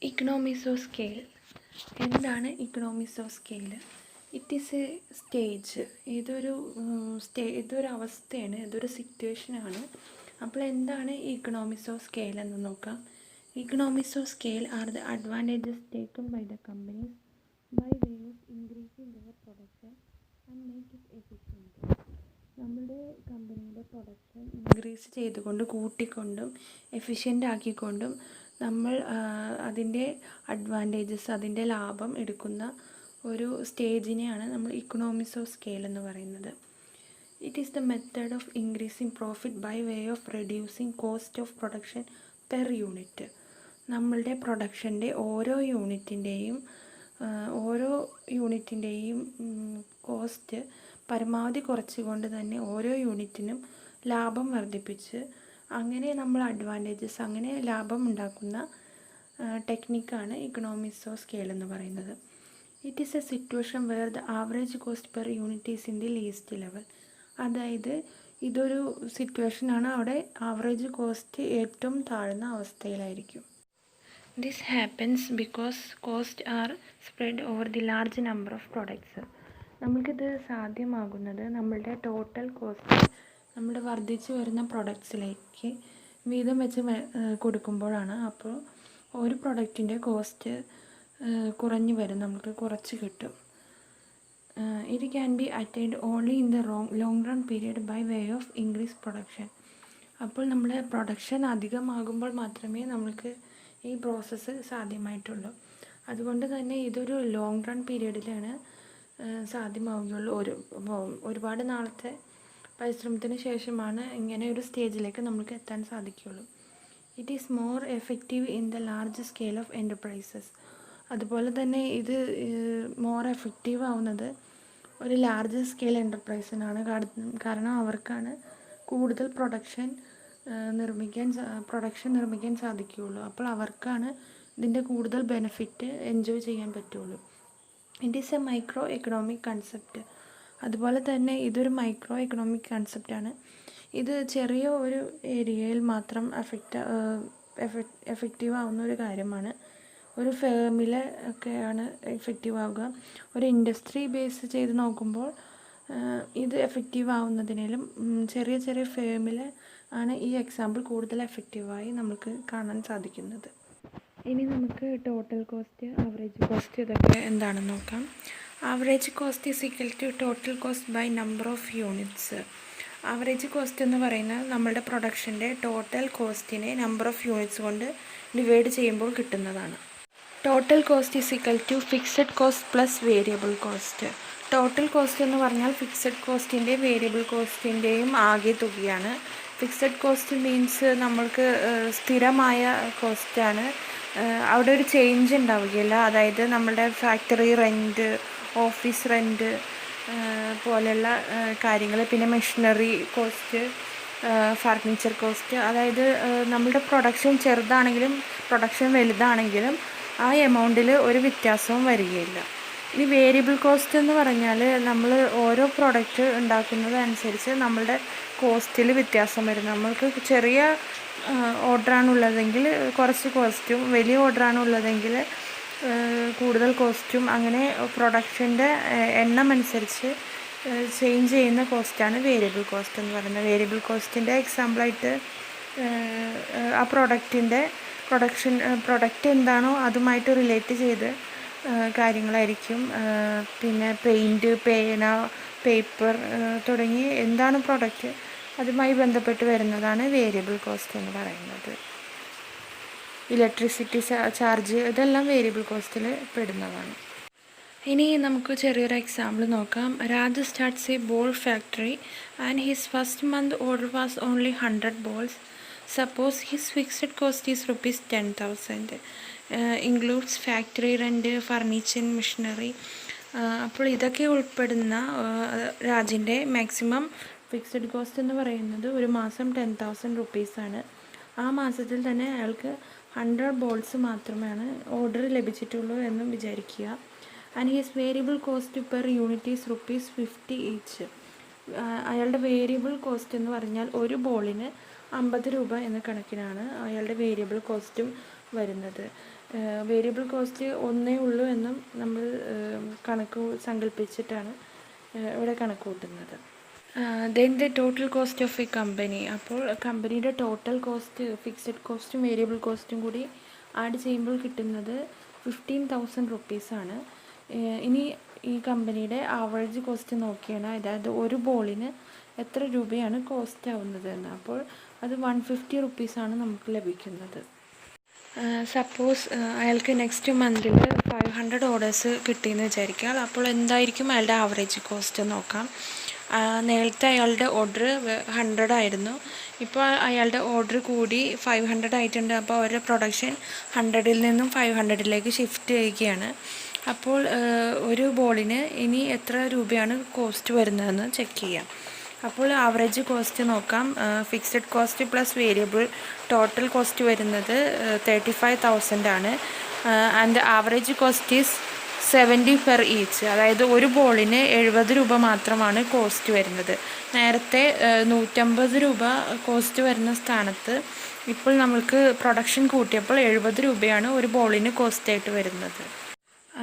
ഇക്കണോമീസ് of scale. എന്താണ് economies of scale? It is a stage. ഇതൊരു അവസ്ഥയാണ്, ഇതൊരു സിറ്റുവേഷനാണ്. അപ്പോൾ എന്താണ് ഇക്കണോമീസ് ഓഫ് സ്കെയിൽ എന്ന് നോക്കാം. Economies of scale are the advantages taken by the companies by way of increasing their production and make it efficient. നമ്മുടെ കമ്പനിയുടെ പ്രൊഡക്ഷൻ ഇൻക്രീസ് ചെയ്തുകൊണ്ട് കൂട്ടിക്കൊണ്ടും എഫിഷ്യൻ്റ് ആക്കിക്കൊണ്ടും നമ്മൾ അതിൻ്റെ അഡ്വാൻറ്റേജസ്, അതിൻ്റെ ലാഭം എടുക്കുന്ന ഒരു സ്റ്റേജിനെയാണ് നമ്മൾ ഇക്കണോമീസ് ഓഫ് സ്കെയിൽ എന്ന് പറയുന്നത്. It is the method of increasing profit by way of reducing cost of production per unit. നമ്മളുടെ പ്രൊഡക്ഷൻ്റെ ഓരോ യൂണിറ്റിൻ്റെയും കോസ്റ്റ് പരമാവധി കുറച്ചുകൊണ്ട് തന്നെ ഓരോ യൂണിറ്റിനും ലാഭം വർദ്ധിപ്പിച്ച് അങ്ങനെ നമ്മൾ അഡ്വാൻറ്റേജസ്, അങ്ങനെ ലാഭം ഉണ്ടാക്കുന്ന ടെക്നിക്കാണ് ഇക്കണോമീസ് ഓഫ് സ്കെയിൽ എന്ന് പറയുന്നത്. It is A situation where the average cost per unit is in the least level. അതായത് ഇതൊരു സിറ്റുവേഷനാണ്, അവിടെ ആവറേജ് കോസ്റ്റ് ഏറ്റവും താഴ്ന്ന അവസ്ഥയിലായിരിക്കും. This happens because cost are spread over the large number of products. നമുക്കിത് സാധ്യമാകുന്നത് നമ്മളുടെ ടോട്ടൽ കോസ്റ്റ് നമ്മുടെ വർദ്ധിച്ചു വരുന്ന പ്രൊഡക്ട്സിലേക്ക് വീതം വെച്ച് കൊടുക്കുമ്പോഴാണ്. അപ്പോൾ ഒരു പ്രൊഡക്റ്റിൻ്റെ കോസ്റ്റ് കുറഞ്ഞു വരും, നമുക്ക് കുറച്ച് കിട്ടും. It can be attained only in the long run period by way of increase production. അപ്പോൾ നമ്മുടെ പ്രൊഡക്ഷൻ അധികമാകുമ്പോൾ മാത്രമേ നമുക്ക് ഈ പ്രോസസ്സ് സാധ്യമായിട്ടുള്ളൂ. അതുകൊണ്ട് തന്നെ ഇതൊരു ലോങ് റൺ പീരിയഡിലാണ് സാധ്യമാവുകയുള്ളൂ. ഒരുപാട് നാളത്തെ പരിശ്രമത്തിന് ശേഷമാണ് ഇങ്ങനെ ഒരു സ്റ്റേജിലേക്ക് നമുക്ക് എത്താൻ സാധിക്കുകയുള്ളൂ. It is more effective in the large scale of enterprises. അതുപോലെ തന്നെ ഇത് മോർ എഫക്റ്റീവ് ആവുന്നത് ഒരു ലാർജ് സ്കെയിൽ എൻ്റർപ്രൈസിനാണ്. കാരണം അവർക്കാണ് കൂടുതൽ പ്രൊഡക്ഷൻ നിർമ്മിക്കാൻ സാധിക്കുകയുള്ളൂ. അപ്പോൾ അവർക്കാണ് ഇതിൻ്റെ കൂടുതൽ ബെനിഫിറ്റ് എൻജോയ് ചെയ്യാൻ പറ്റുള്ളൂ. It is A micro economic concept. അതുപോലെ തന്നെ ഇതൊരു മൈക്രോ എക്കണോമിക് കൺസെപ്റ്റാണ്. ഇത് ചെറിയ ഒരു ഏരിയയിൽ മാത്രം എഫക്റ്റീവ് ആവുന്ന ഒരു കാര്യമാണ്. ഒരു ഫേമിൽ ഒക്കെയാണ് എഫക്റ്റീവ് ആവുക. ഒരു ഇൻഡസ്ട്രി ബേസ് ചെയ്ത് നോക്കുമ്പോൾ ഇത് എഫക്റ്റീവ് ആവുന്നതിനും ചെറിയ ചെറിയ ഫേമിൽ ആണ് ഈ എക്സാമ്പിൾ കൂടുതൽ എഫക്റ്റീവായി നമുക്ക് കാണാൻ സാധിക്കുന്നത്. ഇനി നമുക്ക് ടോട്ടൽ കോസ്റ്റ്, ആവറേജ് കോസ്റ്റ് ഇതൊക്കെ എന്താണെന്ന് നോക്കാം. Average cost is equal to total cost by number of units. Average cost എന്ന് പറയുന്നത് നമ്മുടെ പ്രൊഡക്ഷൻ്റെ ടോട്ടൽ കോസ്റ്റിനെ നമ്പർ ഓഫ് യൂണിറ്റ്സ് കൊണ്ട് ഡിവൈഡ് ചെയ്യുമ്പോൾ കിട്ടുന്നതാണ്. Total cost is equal to fixed cost plus variable cost. Total cost എന്ന് പറഞ്ഞാൽ ഫിക്സഡ് കോസ്റ്റിൻ്റെ വേരിയബിൾ കോസ്റ്റിൻ്റെയും ആകെ തുകയാണ്. ഫിക്സഡ് കോസ്റ്റ് മീൻസ് നമ്മൾക്ക് സ്ഥിരമായ കോസ്റ്റാണ്, അവിടെ ഒരു ചേഞ്ച് ഉണ്ടാവുകയില്ല. അതായത് നമ്മുടെ ഫാക്ടറി റെൻറ്റ്, ഓഫീസ് റെൻറ്റ് പോലെയുള്ള കാര്യങ്ങൾ, പിന്നെ മെഷീനറി കോസ്റ്റ്, ഫർണിച്ചർ കോസ്റ്റ്. അതായത് നമ്മളുടെ പ്രൊഡക്ഷൻ ചെറുതാണെങ്കിലും പ്രൊഡക്ഷൻ വലുതാണെങ്കിലും ആ എമൗണ്ടിൽ ഒരു വ്യത്യാസവും വരികയില്ല. ഇനി വേരിയബിൾ കോസ്റ്റ് എന്ന് പറഞ്ഞാൽ നമ്മൾ ഓരോ പ്രൊഡക്റ്റ് ഉണ്ടാക്കുന്നത് അനുസരിച്ച് നമ്മളുടെ കോസ്റ്റിൽ വ്യത്യാസം വരും. നമ്മൾക്ക് ചെറിയ ഓർഡറാണുള്ളതെങ്കിൽ കുറച്ച് കോസ്റ്റും, വലിയ ഓർഡറാണുള്ളതെങ്കിൽ കൂടുതൽ കോസ്റ്റും, അങ്ങനെ പ്രൊഡക്ഷൻ്റെ എണ്ണം അനുസരിച്ച് ചേഞ്ച് ചെയ്യുന്ന കോസ്റ്റാണ് വേരിയബിൾ കോസ്റ്റ് എന്ന് പറയുന്നത്. വേരിയബിൾ കോസ്റ്റിൻ്റെ എക്സാമ്പിളായിട്ട് ആ പ്രൊഡക്റ്റ് എന്താണോ അതുമായിട്ട് റിലേറ്റ് ചെയ്ത് കാര്യങ്ങളായിരിക്കും. പിന്നെ പെയിൻറ്റ്, പേന, പേപ്പർ തുടങ്ങി എന്താണ് പ്രൊഡക്റ്റ് അതുമായി ബന്ധപ്പെട്ട് വരുന്നതാണ് വേരിയബിൾ കോസ്റ്റ് എന്ന് പറയുന്നത്. ഇലക്ട്രിസിറ്റി ചാർജ് ഇതെല്ലാം വേരിയബിൾ കോസ്റ്റിൽ പെടുന്നതാണ്. ഇനി നമുക്ക് ചെറിയൊരു എക്സാമ്പിൾ നോക്കാം. Raju starts A ball factory and his first month order was only 100 balls. Suppose his fixed cost is ₹10,000. Includes factory rent, furniture, machinery. അപ്പോൾ ഇതൊക്കെ ഉൾപ്പെടുന്ന രാജിൻ്റെ മാക്സിമം ഫിക്സഡ് കോസ്റ്റ് എന്ന് പറയുന്നത് ഒരു മാസം 10,000 rupees. ആ മാസത്തിൽ തന്നെ അയാൾക്ക് 100 balls മാത്രമാണ് ഓർഡർ ലഭിച്ചിട്ടുള്ളൂ എന്നും വിചാരിക്കുക. And his variable cost per unit is ₹50 each. അയാളുടെ വേരിയബിൾ കോസ്റ്റ് എന്ന് പറഞ്ഞാൽ ഒരു ബോളിന് 50 രൂപ എന്ന കണക്കിനാണ് അയാളുടെ വേരിയബിൾ കോസ്റ്റും വരുന്നത്. വേരിയബിൾ കോസ്റ്റ് ഒന്നേ ഉള്ളൂ എന്നും നമ്മൾ കണക്ക് സങ്കല്പിച്ചിട്ടാണ് ഇവിടെ കണക്ക് കൂട്ടുന്നത്. Then the total cost of A company. അപ്പോൾ കമ്പനിയുടെ ടോട്ടൽ കോസ്റ്റ് ഫിക്സഡ് കോസ്റ്റും വേരിയബിൾ കോസ്റ്റും കൂടി ആഡ് ചെയ്യുമ്പോൾ കിട്ടുന്നത് 15,000 റുപ്പീസാണ്. ഇനി ഈ കമ്പനിയുടെ ആവറേജ് കോസ്റ്റ് നോക്കിയാണ്, അതായത് ഒരു ബോളിന് എത്ര രൂപയാണ് കോസ്റ്റ് ആവുന്നത് എന്ന്. അപ്പോൾ അത് 150 റുപ്പീസാണ് നമുക്ക് ലഭിക്കുന്നത്. സപ്പോസ് അയാൾക്ക് നെക്സ്റ്റ് മന്തിൽ 500 ഓർഡേഴ്സ് കിട്ടിയെന്ന് വിചാരിക്കുക. അപ്പോൾ എന്തായിരിക്കും അയാളുടെ ആവറേജ് കോസ്റ്റ് നോക്കാം. നേരത്തെ അയാളുടെ ഓർഡർ 100 ആയിരുന്നു, ഇപ്പോൾ അയാളുടെ ഓർഡർ കൂടി 500 ആയിട്ടുണ്ട്. അപ്പോൾ അവരുടെ പ്രൊഡക്ഷൻ 100-ൽ നിന്നും 500-ലേക്ക് ഷിഫ്റ്റ് ചെയ്യുകയാണ്. അപ്പോൾ ഒരു ബോളിന് ഇനി എത്ര രൂപയാണ് കോസ്റ്റ് വരുന്നതെന്ന് ചെക്ക് ചെയ്യാം. അപ്പോൾ ആവറേജ് കോസ്റ്റ് നോക്കാം. Fixed cost plus variable total cost വരുന്നത് 35,000 ആണ്. And average cost is 70 per each. അതായത് ഒരു ബോളിന് 70 രൂപ മാത്രമാണ് കോസ്റ്റ് വരുന്നത്. നേരത്തെ 150 രൂപ കോസ്റ്റ് വരുന്ന സ്ഥാനത്ത് ഇപ്പോൾ നമ്മൾക്ക് പ്രൊഡക്ഷൻ കൂട്ടിയപ്പോൾ 70 രൂപയാണ് ഒരു ബോളിന് കോസ്റ്റായിട്ട് വരുന്നത്.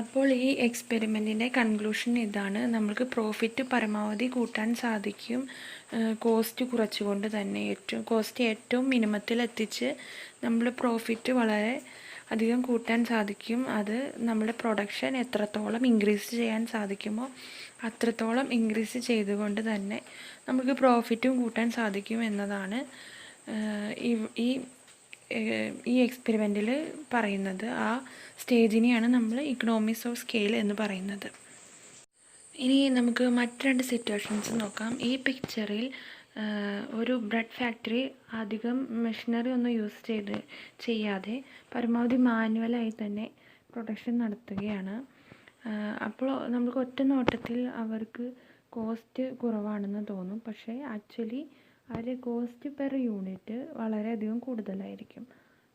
അപ്പോൾ ഈ എക്സ്പെരിമെൻറ്റിൻ്റെ കൺക്ലൂഷൻ ഇതാണ്: നമ്മൾക്ക് പ്രോഫിറ്റ് പരമാവധി കൂട്ടാൻ സാധിക്കും കോസ്റ്റ് കുറച്ചുകൊണ്ട് തന്നെ. കോസ്റ്റ് ഏറ്റവും മിനിമത്തിൽ എത്തിച്ച് നമ്മൾ പ്രോഫിറ്റ് വളരെ അധികം കൂട്ടാൻ സാധിക്കും. അത് നമ്മുടെ പ്രൊഡക്ഷൻ എത്രത്തോളം ഇൻക്രീസ് ചെയ്യാൻ സാധിക്കുമോ അത്രത്തോളം ഇൻക്രീസ് ചെയ്തുകൊണ്ട് തന്നെ നമുക്ക് പ്രോഫിറ്റും കൂട്ടാൻ സാധിക്കും എന്നതാണ് ഈ എക്സ്പെരിമെൻറ്റിൽ പറയുന്നത്. ആ സ്റ്റേജിനെയാണ് നമ്മൾ ഇക്കണോമിക്സ് ഓഫ് സ്കെയിൽ എന്ന് പറയുന്നത്. ഇനി നമുക്ക് മറ്റ് 2 സിറ്റുവേഷൻസ് നോക്കാം. ഈ പിക്ചറിൽ ഒരു ബ്രെഡ് ഫാക്ടറി അധികം മെഷീനറി ഒന്നും ചെയ്യാതെ പരമാവധി മാനുവലായി തന്നെ പ്രൊഡക്ഷൻ നടത്തുകയാണ്. അപ്പോൾ നമുക്ക് ഒറ്റ നോട്ടത്തിൽ അവർക്ക് കോസ്റ്റ് കുറവാണെന്ന് തോന്നും. പക്ഷേ ആക്ച്വലി അവരുടെ കോസ്റ്റ് പെർ യൂണിറ്റ് വളരെയധികം കൂടുതലായിരിക്കും.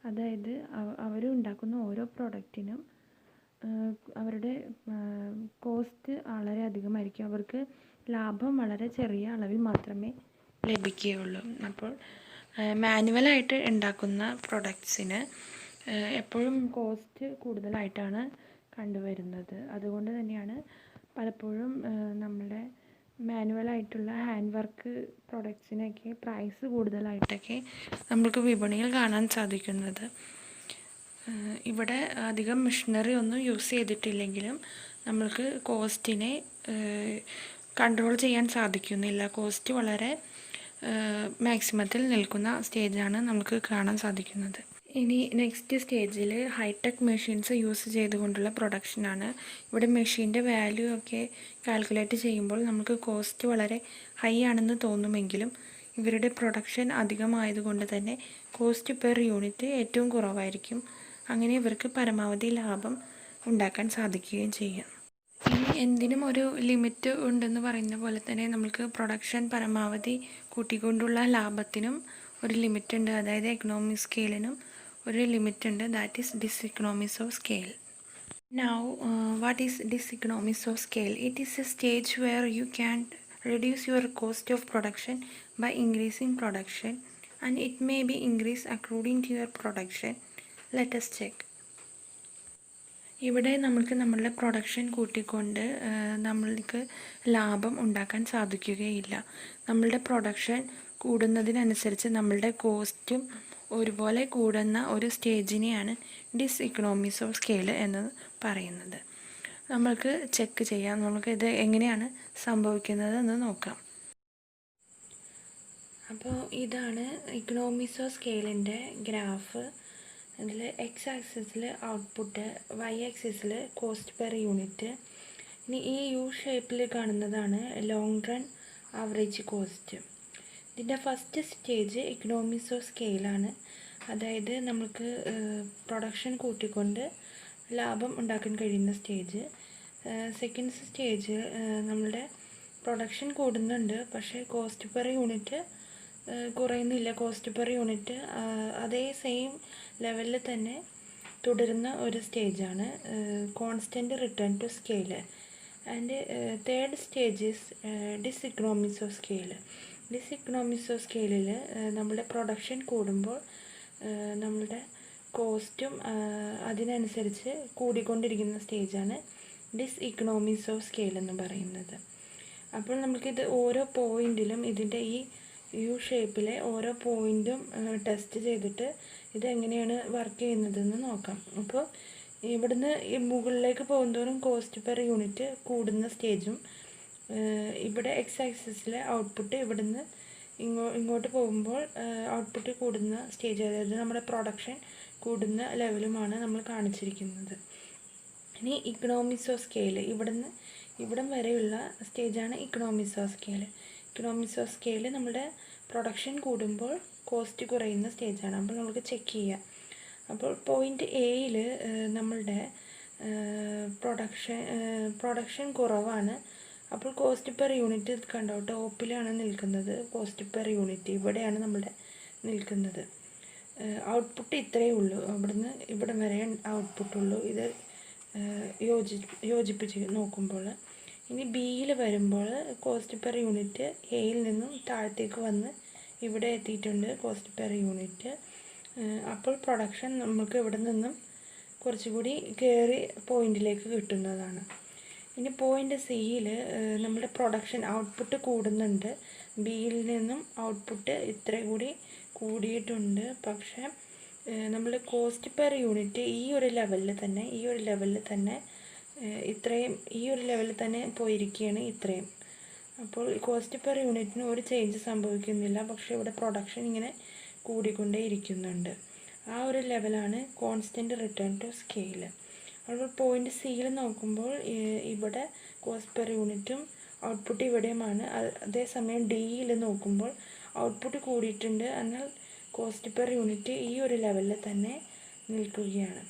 അതായത് അവർ ഉണ്ടാക്കുന്ന ഓരോ പ്രൊഡക്റ്റിനും അവരുടെ കോസ്റ്റ് വളരെ അധികമായിരിക്കും. അവർക്ക് ലാഭം വളരെ ചെറിയ അളവിൽ മാത്രമേ ലഭിക്കുകയുള്ളൂ. അപ്പോൾ മാനുവലായിട്ട് ഉണ്ടാക്കുന്ന പ്രൊഡക്ട്സിന് എപ്പോഴും കോസ്റ്റ് കൂടുതലായിട്ടാണ് കണ്ടുവരുന്നത്. അതുകൊണ്ട് തന്നെയാണ് പലപ്പോഴും നമ്മുടെ മാനുവലായിട്ടുള്ള ഹാൻഡ് വർക്ക് പ്രൊഡക്ട്സിനൊക്കെ പ്രൈസ് കൂടുതലായിട്ടൊക്കെ നമുക്ക് വിപണിയിൽ കാണാൻ സാധിക്കുന്നത്. ഇവിടെ അധികം മെഷീനറി ഒന്നും യൂസ് ചെയ്തിട്ടില്ലെങ്കിലും നമ്മൾക്ക് കോസ്റ്റിനെ കൺട്രോൾ ചെയ്യാൻ സാധിക്കുന്നില്ല. കോസ്റ്റ് വളരെ മാക്സിമത്തിൽ നിൽക്കുന്ന സ്റ്റേജാണ് നമുക്ക് കാണാൻ സാധിക്കുന്നത്. ഇനി നെക്സ്റ്റ് സ്റ്റേജിൽ ഹൈടെക് മെഷീൻസ് യൂസ് ചെയ്തുകൊണ്ടുള്ള പ്രൊഡക്ഷനാണ്. ഇവിടെ മെഷീൻ്റെ വാല്യൂ ഒക്കെ കാൽക്കുലേറ്റ് ചെയ്യുമ്പോൾ നമുക്ക് കോസ്റ്റ് വളരെ ഹൈ ആണെന്ന് തോന്നുമെങ്കിലും ഇവരുടെ പ്രൊഡക്ഷൻ അധികമായതുകൊണ്ട് തന്നെ കോസ്റ്റ് പെർ യൂണിറ്റ് ഏറ്റവും കുറവായിരിക്കും. അങ്ങനെ ഇവർക്ക് പരമാവധി ലാഭം ഉണ്ടാക്കാൻ സാധിക്കുകയും ചെയ്യും. ഇനി എന്തിനും ഒരു ലിമിറ്റ് ഉണ്ടെന്ന് പറയുന്ന പോലെ തന്നെ നമുക്ക് പ്രൊഡക്ഷൻ പരമാവധി കൂട്ടിക്കൊണ്ടുള്ള ലാഭത്തിനും ഒരു ലിമിറ്റ് ഉണ്ട്. അതായത് എക്കണോമിക് സ്കെയിലിനും ഒരു ലിമിറ്റ് ഉണ്ട്. That is diseconomics of scale. Now, what is diseconomies of scale? It is a stage where you can reduce your cost of production by increasing production, and it may be increased according to your production. Let us check. ഇവിടെ നമുക്ക് നമ്മളുടെ production കൂട്ടിക്കൊണ്ട് നമ്മൾക്ക് ലാഭം ഉണ്ടാക്കാൻ സാധിക്കുകയില്ല. നമ്മളുടെ production കൂടുന്നതിനനുസരിച്ച് നമ്മളുടെ കോസ്റ്റും ഒരുപോലെ കൂടുന്ന ഒരു സ്റ്റേജിനെയാണ് ഡിസെക്കണോമിക്സ് ഓഫ് സ്കെയിൽ എന്ന് പറയുന്നത്. നമ്മൾക്ക് ചെക്ക് ചെയ്യാം, നമുക്ക് ഇത് എങ്ങനെയാണ് സംഭവിക്കുന്നത് എന്ന് നോക്കാം. അപ്പോൾ ഇതാണ് ഇക്കണോമിക്സ് ഓഫ് സ്കെയിലിൻ്റെ ഗ്രാഫ്. അതിൽ എക്സ് ആക്സിസിൽ ഔട്ട്പുട്ട്, വൈ ആക്സിസിൽ കോസ്റ്റ് പെർ യൂണിറ്റ്. ഇനി ഈ യു ഷേപ്പിൽ കാണുന്നതാണ് ലോങ് റൺ ആവറേജ് കോസ്റ്റ്. ഇതിൻ്റെ ഫസ്റ്റ് സ്റ്റേജ് ഇക്കണോമിക്സ് ഓഫ് സ്കെയിലാണ്. അതായത് നമുക്ക് പ്രൊഡക്ഷൻ കൂട്ടിക്കൊണ്ട് ലാഭം ഉണ്ടാക്കാൻ കഴിയുന്ന സ്റ്റേജ്. സെക്കൻഡ് സ്റ്റേജ് നമ്മളുടെ പ്രൊഡക്ഷൻ കൂടുന്നുണ്ട്, പക്ഷേ കോസ്റ്റ് പെർ യൂണിറ്റ് കുറയുന്നില്ല. കോസ്റ്റ് പെർ യൂണിറ്റ് അതേ സെയിം ലെവലിൽ തന്നെ തുടരുന്ന ഒരു സ്റ്റേജാണ് constant return to scale. And third stage is diseconomics of scale. ഡിസെക്കണോമിക്സ് of സ്കെയിലിൽ നമ്മുടെ പ്രൊഡക്ഷൻ കൂടുമ്പോൾ നമ്മളുടെ കോസ്റ്റും അതിനനുസരിച്ച് കൂടിക്കൊണ്ടിരിക്കുന്ന സ്റ്റേജാണ് ഡിസ്ഇക്കണോമീസ് ഓഫ് സ്കെയിൽ എന്ന് പറയുന്നത്. അപ്പോൾ നമുക്കിത് ഓരോ പോയിന്റിലും ഇതിൻ്റെ ഈ യു ഷേപ്പിലെ ഓരോ പോയിന്റും ടെസ്റ്റ് ചെയ്തിട്ട് ഇതെങ്ങനെയാണ് വർക്ക് ചെയ്യുന്നതെന്ന് നോക്കാം. അപ്പോൾ ഇവിടുന്ന് ഈ മുകളിലേക്ക് പോകുന്തോറും കോസ്റ്റ് പെർ യൂണിറ്റ് കൂടുന്ന സ്റ്റേജും ഇവിടെ എക്സ് ആക്സിസിലെ ഔട്ട്പുട്ട് ഇവിടുന്ന് ഇങ്ങോട്ട് പോകുമ്പോൾ ഔട്ട്പുട്ട് കൂടുന്ന സ്റ്റേജ്, അതായത് നമ്മുടെ പ്രൊഡക്ഷൻ കൂടുന്ന ലെവലുമാണ് നമ്മൾ കാണിച്ചിരിക്കുന്നത്. ഇനി ഇക്കണോമീസ് ഓഫ് സ്കെയിൽ, ഇവിടം വരെയുള്ള സ്റ്റേജാണ് economies of scale. Economies of scale നമ്മുടെ പ്രൊഡക്ഷൻ കൂടുമ്പോൾ കോസ്റ്റ് കുറയുന്ന സ്റ്റേജാണ്. അപ്പോൾ നമുക്ക് ചെക്ക് ചെയ്യാം. അപ്പോൾ പോയിൻ്റ് എയിൽ നമ്മളുടെ പ്രൊഡക്ഷൻ കുറവാണ്. അപ്പോൾ കോസ്റ്റ് പെർ യൂണിറ്റ് കണ്ടോ ടോപ്പിലാണ് നിൽക്കുന്നത്. കോസ്റ്റ് പെർ യൂണിറ്റ് ഇവിടെയാണ് നമ്മുടെ നിൽക്കുന്നത്. ഔട്ട്പുട്ട് ഇത്രയേ ഉള്ളൂ, അവിടുന്ന് ഇവിടം വരെ ഔട്ട്പുട്ടുള്ളൂ. ഇത് യോജിപ്പിച്ച് നോക്കുമ്പോൾ ഇനി ബിയിൽ വരുമ്പോൾ കോസ്റ്റ് പെർ യൂണിറ്റ് എയിൽ നിന്നും താഴത്തേക്ക് വന്ന് ഇവിടെ എത്തിയിട്ടുണ്ട് കോസ്റ്റ് പെർ യൂണിറ്റ്. അപ്പോൾ പ്രൊഡക്ഷൻ നമുക്ക് ഇവിടെ നിന്നും കുറച്ചുകൂടി കയറി പോയിന്റിലേക്ക് കിട്ടുന്നതാണ്. ഇനി പോയിൻ്റ് സിയിൽ നമ്മുടെ പ്രൊഡക്ഷൻ ഔട്ട്പുട്ട് കൂടുന്നുണ്ട്. ബിയിൽ നിന്നും ഔട്ട്പുട്ട് ഇത്ര കൂടി കൂടിയിട്ടുണ്ട്. പക്ഷേ നമ്മൾ കോസ്റ്റ് പെർ യൂണിറ്റ് ഈ ഒരു ലെവലിൽ തന്നെ ഇത്രയും ഈ ഒരു ലെവലിൽ തന്നെ പോയിരിക്കുകയാണ് ഇത്രയും. അപ്പോൾ കോസ്റ്റ് പെർ യൂണിറ്റിന് ഒരു ചേഞ്ച് സംഭവിക്കുന്നില്ല, പക്ഷേ ഇവിടെ പ്രൊഡക്ഷൻ ഇങ്ങനെ കൂടിക്കൊണ്ടേ ഇരിക്കുന്നുണ്ട്. ആ ഒരു ലെവലാണ് കോൺസ്റ്റൻറ്റ് റിട്ടേൺ ടു സ്കെയിൽ. അപ്പോൾ പോയിൻ്റ് സിയിൽ നോക്കുമ്പോൾ ഇവിടെ കോസ്റ്റ് പെർ യൂണിറ്റും ഔട്ട്പുട്ട് ഇവിടെയുമാണ്. അതേസമയം ഡിയിൽ നോക്കുമ്പോൾ ഔട്ട്പുട്ട് കൂടിയിട്ടുണ്ട്, എന്നാൽ കോസ്റ്റ് പെർ യൂണിറ്റ് ഈ ഒരു ലെവലിൽ തന്നെ നിൽക്കുകയാണ്.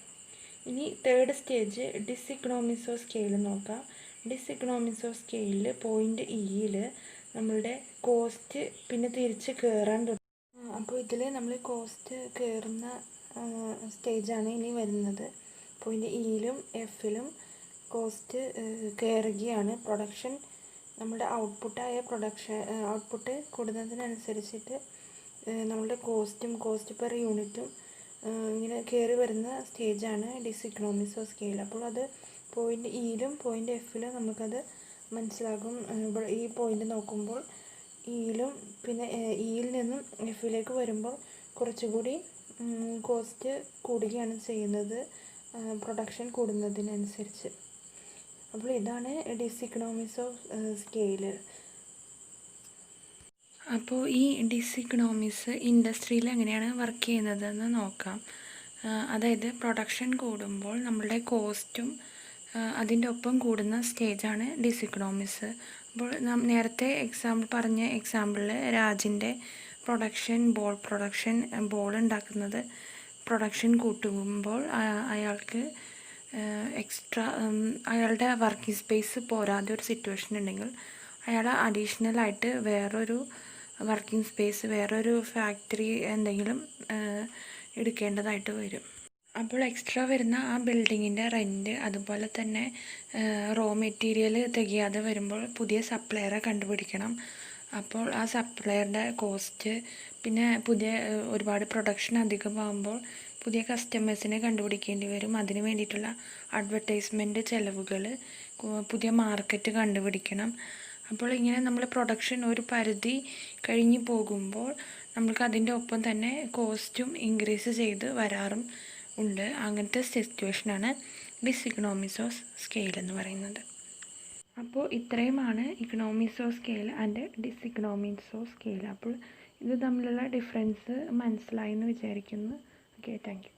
ഇനി തേർഡ് സ്റ്റേജ് ഡിസ്ഇക്കണോമീസ് ഓഫ് സ്കെയിൽ നോക്കാം. ഡിസ്ഇക്കണോമീസ് ഓഫ് സ്കെയിലിൽ പോയിൻ്റ് ഇയിൽ നമ്മളുടെ കോസ്റ്റ് പിന്നെ തിരിച്ച് കയറാൻ തുടങ്ങും. അപ്പോൾ ഇതിൽ നമ്മൾ കോസ്റ്റ് കയറുന്ന സ്റ്റേജാണ് ഇനി വരുന്നത്. പോയിൻ്റ് ഇയിലും എഫിലും കോസ്റ്റ് കയറുകയാണ്. പ്രൊഡക്ഷൻ നമ്മുടെ ഔട്ട്പുട്ട് കൂടുന്നതിനനുസരിച്ചിട്ട് നമ്മളുടെ കോസ്റ്റ് പെർ യൂണിറ്റും ഇങ്ങനെ കയറി വരുന്ന സ്റ്റേജാണ് ഡിസ്ഇക്കണോമീസ് ഓഫ് സ്കെയിൽ. അപ്പോൾ അത് പോയിൻ്റ് ഇയിലും പോയിൻ്റ് എഫിലും നമുക്കത് മനസ്സിലാകും. ഈ പോയിൻ്റ് നോക്കുമ്പോൾ ഇയിലും പിന്നെ ഇയിൽ നിന്നും എഫിലേക്ക് വരുമ്പോൾ കുറച്ചുകൂടി കോസ്റ്റ് കൂടുകയാണ് ചെയ്യുന്നത് പ്രൊഡക്ഷൻ കൂടുന്നതിനനുസരിച്ച്. അപ്പോൾ ഇതാണ് ഡിസ്ഇക്കണോമീസ് ഓഫ് സ്കെയിൽ. അപ്പോൾ ഈ ഡിസ്ഇക്കണോമീസ് ഇൻഡസ്ട്രിയിൽ എങ്ങനെയാണ് വർക്ക് ചെയ്യുന്നതെന്ന് നോക്കാം. അതായത് പ്രൊഡക്ഷൻ കൂടുമ്പോൾ നമ്മളുടെ കോസ്റ്റും അതിൻ്റെ ഒപ്പം കൂടുന്ന സ്റ്റേജാണ് ഡിസ്ഇക്കണോമീസ്. അപ്പോൾ നേരത്തെ പറഞ്ഞ എക്സാമ്പിളിൽ രാജിൻ്റെ ബോൾ ഉണ്ടാക്കുന്നത് പ്രൊഡക്ഷൻ കൂട്ടുമ്പോൾ അയാൾക്ക് അയാളുടെ വർക്കിംഗ് സ്പേസ് പോരാതെ ഒരു സിറ്റുവേഷൻ ഉണ്ടെങ്കിൽ അയാൾ അഡീഷണലായിട്ട് വേറൊരു വർക്കിംഗ് സ്പേസ്, വേറൊരു ഫാക്ടറി എന്തെങ്കിലും എടുക്കേണ്ടതായിട്ട് വരും. അപ്പോൾ എക്സ്ട്രാ വരുന്ന ആ ബിൽഡിങ്ങിൻ്റെ റെൻറ്റ്, അതുപോലെ തന്നെ റോ മെറ്റീരിയൽ തികയാതെ വരുമ്പോൾ പുതിയ സപ്ലയറെ കണ്ടുപിടിക്കണം. അപ്പോൾ ആ സപ്ലയറുടെ കോസ്റ്റ്, പിന്നെ ഒരുപാട് പ്രൊഡക്ഷൻ അധികമാകുമ്പോൾ പുതിയ കസ്റ്റമേഴ്സിനെ കണ്ടുപിടിക്കേണ്ടി വരും. അതിന് വേണ്ടിയിട്ടുള്ള അഡ്വർടൈസ്മെൻറ്റ് ചിലവുകൾ, പുതിയ മാർക്കറ്റ് കണ്ടുപിടിക്കണം. അപ്പോൾ ഇങ്ങനെ നമ്മൾ പ്രൊഡക്ഷൻ ഒരു പരിധി കഴിഞ്ഞ് പോകുമ്പോൾ നമുക്ക് അതിൻ്റെ ഒപ്പം തന്നെ കോസ്റ്റും ഇൻക്രീസ് ചെയ്ത് വരാറും ഉണ്ട്. അങ്ങനത്തെ സിറ്റുവേഷനാണ് ഡിസ്ഇക്കണോമീസ് ഓഫ് സ്കെയിൽ എന്ന് പറയുന്നത്. അപ്പോൾ ഇത്രയുമാണ് economies of scale and diseconomies of scale. അപ്പോൾ ഇത് തമ്മിലുള്ള ഡിഫറൻസ് മനസ്സിലായി എന്ന് വിചാരിക്കുന്നു. Okay, thank U.